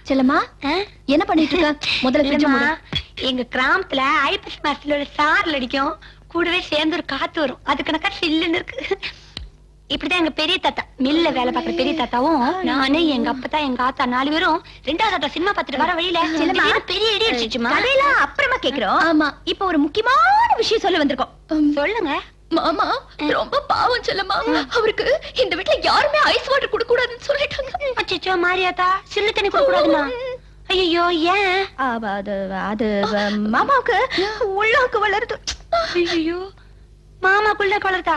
செல்லம்மா என்ன பண்ணிட்டு இருக்க? முதல்ல ஃப்ரிட்ஜ் மூடு. எங்க கிராமத்துல ஐபிஎஸ் மாஸ்டர்ல ஒரு சாரல் அடிக்கும், கூடவே சேர்ந்து ஒரு காத்து வரும். அது கணக்கா சில்லுன்னு இருக்கு. இப்படிதான் எங்க பெரிய தாத்தா மில்ல வேலை பார்க்குற பெரிய தாத்தாவும் நானே எங்க அப்பத்தா எங்க ஆத்தா 4 பேரும் 2வது தாத்தா சினிமா பார்த்துட்டு வர வழியில பெரிய இடி அடிச்சுச்சுமா. கதையெல்லாம் அப்புறமா கேக்குறோம். ஆமா, இப்ப ஒரு முக்கியமான விஷயம் சொல்ல வந்திருக்கோம். சொல்லுங்க. மாமா ரொம்ப பாவம் செல்லம்மா. அவருக்கு இந்த வீட்ல யாருமே ஐஸ் வாட்டர் குடுக்க கூடாதுன்னு சொல்லிட்டாங்க. அச்சச்சோ மாரியாத்தா, சில்லு தண்ணி குடுக்க கூடாதுமா? ஐயோ ஏன்? அது மாமாவுக்கு உள்ளாக்கு வளருது. ஐயோ மாமாக்குள்ள வளருதா?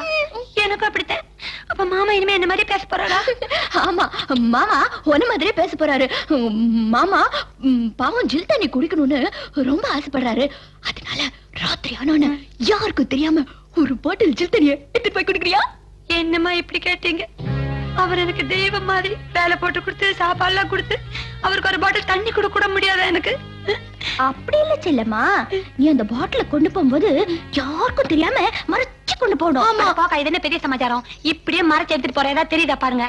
எனக்கு அப்படித்தான். அப்ப மாமா இனிமே என்ன மாதிரி பேச போறாரா? ஆமா, மாமா ஒன்ன மாதிரியே பேச போறாரு. மாமா பாவம் ஜில் தண்ணி குடிக்கணும்னு ரொம்ப ஆசைப்படுறாரு. அதனால ராத்திரி ஆனோன்னு யாருக்கும் தெரியாம ஒரு பாட்டில் ஜில் தண்ணியை எடுத்து போய் குடிக்கிறியா? என்னம்மா இப்படி கேட்டீங்க? அவர் எனக்கு தெய்வம் மாதிரி வேலை போட்டு கொடுத்து சாப்பாடு எல்லாம் கொடுத்து அவருக்கு ஒரு பாட்டில் தண்ணி கூட கூட முடியாத எனக்கு. அப்படி இல்ல செல்லம்மா, நீ அந்த பாட்டில கொண்டு போகும்போது யாருக்கும் தெரியாம மறைச்சு கொண்டு போகணும். ஆமா பாக்கா, இது என்ன பெரிய சமாச்சாரம்? இப்படியே மறைச்சு எடுத்துட்டு போற ஏதாவது தெரியுதா பாருங்க.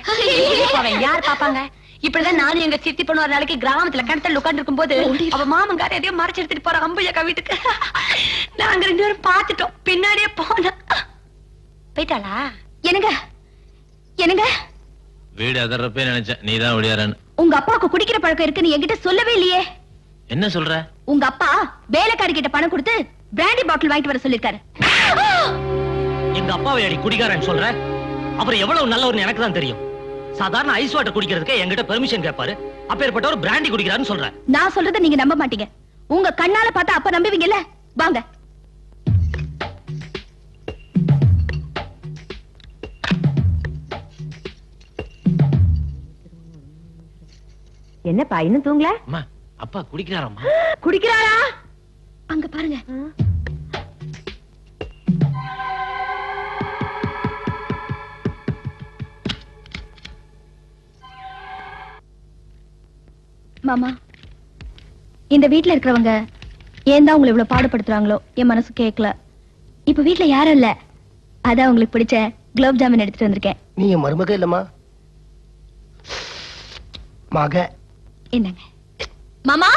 யார் பாப்பாங்க? இப்படிதான் நானும் எங்க சித்தி பொண்ணு ஒரு நாளைக்கு கிராமத்துல கிணத்துல உட்காந்து இருக்கும் போது அவ மாமங்கார எதையோ மறைச்சு எடுத்துட்டு போற அம்பையக்கா வீட்டுக்கு. நாங்க 2 பேரும் பாத்துட்டோம், பின்னாடியே போன. போயிட்டாளா? என்னங்க என்னங்க வீடு அதறப்பே நினைச்சேன் நீதான் ஒடியாரன்னு. உங்க அப்பாவுக்கு குடிக்கிற பழக்கம் இருக்குன்னு என்கிட்ட சொல்லவே இல்லையே. என்ன சொல்ற? உங்க அப்பா வேலைக்காரி கிட்ட பணம் கொடுத்து பிராண்டி பாட்டில் வாங்கிட்டு வர சொல்லிருக்காரு. எங்க அப்பாவை அடி குடிக்காரன்னு சொல்ற? அப்புறம் எவ்வளவு நல்லவர்னு எனக்கு தான் தெரியும். சாதாரண ஐஸ் வாட்டர் குடிக்கிறதுக்கு என்கிட்ட பெர்மிஷன் கேட்பாரு. அப்பேற்பட்டவர் பிராண்டி குடிக்கிறாருன்னு சொல்ற? நான் சொல்றதை நீங்க நம்ப மாட்டீங்க. உங்க கண்ணால பார்த்தா அப்ப நம்புவீங்கல்ல? வாங்க. என்னப்பா இன்னும் தூங்கல? அம்மா, அப்பா குடிக்கிறாரம்மா. குடிக்கிறாரா? அங்க பாருங்க. மாமா, இந்த வீட்ல இருக்கிறவங்க ஏன் தான் உங்களை இவ்வளவு பாடுபடுத்துறாங்களோ என் மனசு கேட்கல. இப்ப வீட்ல யாரும் இல்ல, அதான் உங்களுக்கு பிடிச்ச குலோப் ஜாமுன் எடுத்துட்டு வந்திருக்கேன். நீ என் மருமக இல்லம்மா, மக. என்னங்க மாமா?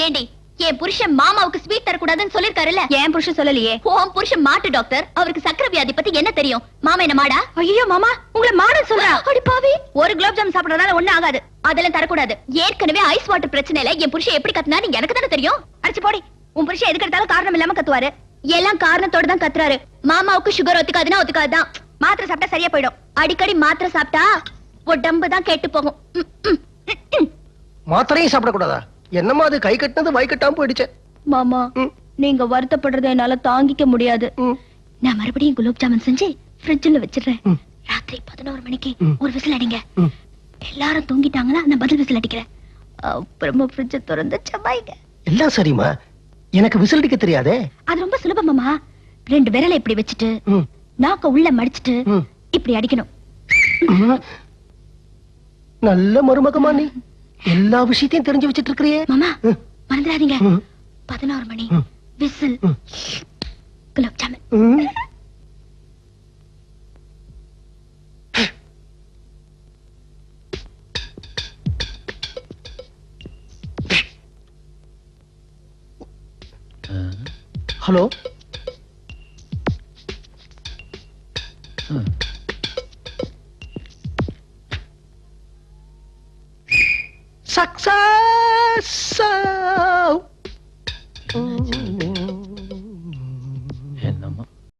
ஏண்டி, என் புருஷன் மாமாவுக்கு ஸ்வீட் தரக்கூடாதுன்னு சொல்லிருக்காருல்ல? என் புருஷன் சொல்லலையே. உன் புருஷன் மாட்டு டாக்டர், அவருக்கு சக்கரை வியாதி பத்தி என்ன தெரியும்? மாமா என்ன மாடா? ஐயோ மாமா, உங்களை மாடன்னு சொல்றா? அடி பாவி, ஒரு குலோப் ஜாம் சாப்பிடறதால ஒண்ணும் ஆகாது, அதெல்லாம் தரக்கூடாது. ஏற்கனவே ஐஸ் வாட்டர் பிரச்சனையில என் புருஷன் எப்படி கத்துனாரு எனக்கு தானே தெரியும். அடிச்சு போடி. உன் புருஷன் எதுக்கு எடுத்தாலும் காரணம் இல்லாம கத்துவாரு. எல்லாம் காரணத்தோட தான் கத்துறாரு. மாமாவுக்கு சுகர் ஒத்துக்காதுன்னா ஒத்துக்காதுதான். மாத்திரை சாப்பிட்டா சரியா போயிடும். அடிக்கடி மாத்திரை சாப்பிட்டா உடம்பு தான் கெட்டு போகும். மாத்திரையும் சாப்பிடக்கூடாதா? என்னமா அது, கை கட்டினது வாய் கட்டாம போயிடுச்சு. மாமா, நீங்க வருத்தப்படுறத என்னால தாங்கிக்க முடியாது. நான் மறுபடியும் குலோப் ஜாமுன் செஞ்சு ஃப்ரிட்ஜ்ல வச்சிடுறேன். ராத்திரி 11 மணிக்கு ஒரு விசில் அடிங்க. எல்லாரும் தூங்கிட்டாங்கன்னா நான் பதில் விசில் அடிக்கிறேன். அப்புறமா ஃப்ரிட்ஜ் திறந்து சபாய்ங்க. எல்லாம் சரிமா, எனக்கு விசில் அடிக்க தெரியாதே. அது ரொம்ப சுலபமாமா. 2 விரலை இப்படி வச்சுட்டு நாக்க உள்ள மடிச்சிட்டு இப்படி அடிக்கணும். நல்ல மருமகமா நீ, எல்லா விஷயத்தையும் தெரிஞ்சு வச்சிட்டு இருக்கிறியே. மாமா மறந்துடாதீங்க, 11 மணி whistle gulab jamun. Hello, success.